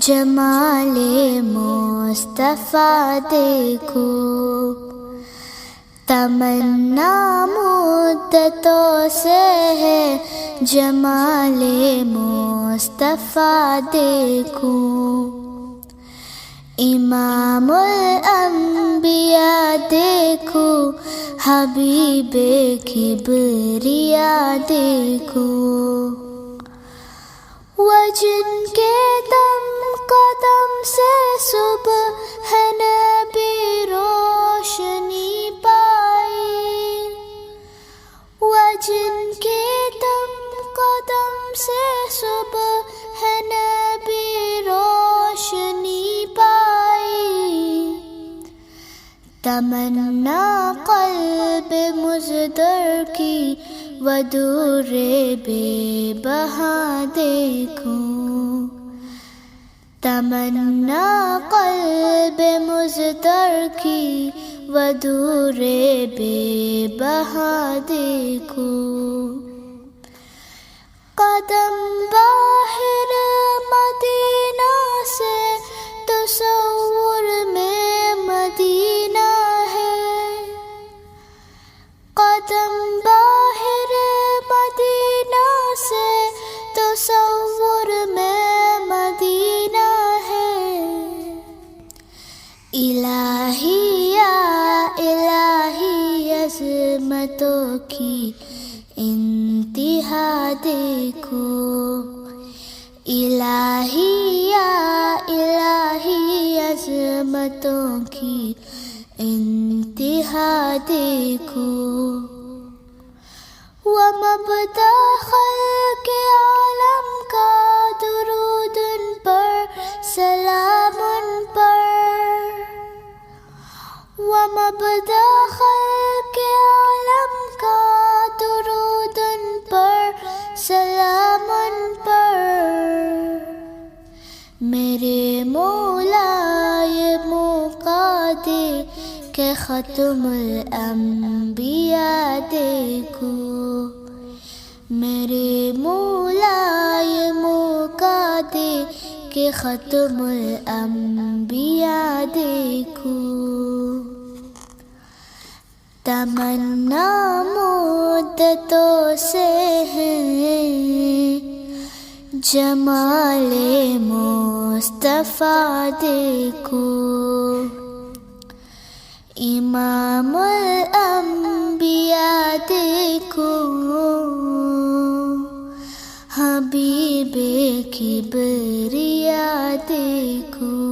جمال مصطفیٰ دیکھو، تمنا مدتوں سے ہے جمال مصطفیٰ دیکھو، امام الانبیاء دیکھو، حبیب کبریا دیکھو، وہ جن کے دم قدم سے صبح نبی روشنی پائی، وہ جن کے دم قدم سے صبح نبی روشنی پائی، تمنا قلب مزدر کی ودور بے بہا دیکھو، تمنا قلب مزدر کی ودور بے بہا دیکھو، قدم باہر مدینہ سے تصور میں مدینہ ہے، قدم باہر مدینہ سے تصور میں مدینہ ہے، الہی یا الہی عظمتوں کی انتہا دیکھو، الہی یا الہی عظمتوں کی انتہا دیکھو، ومبدأ خلق عالم کا درود ان پر سلام ان پر، ومبدأ خلق عالم کا درود ان پر سلام ان پر، میرے مولا یہ موقع دے کہ ختم الانبیاء دیکھو، میرے مولا یہ موقع دے کہ ختم الانبیاء دیکھو، تمنا مدتوں سے ہے جمال مصطفیٰ دیکھو، امام الانبیاء دیکھو، حبیب کبریا دیکھو۔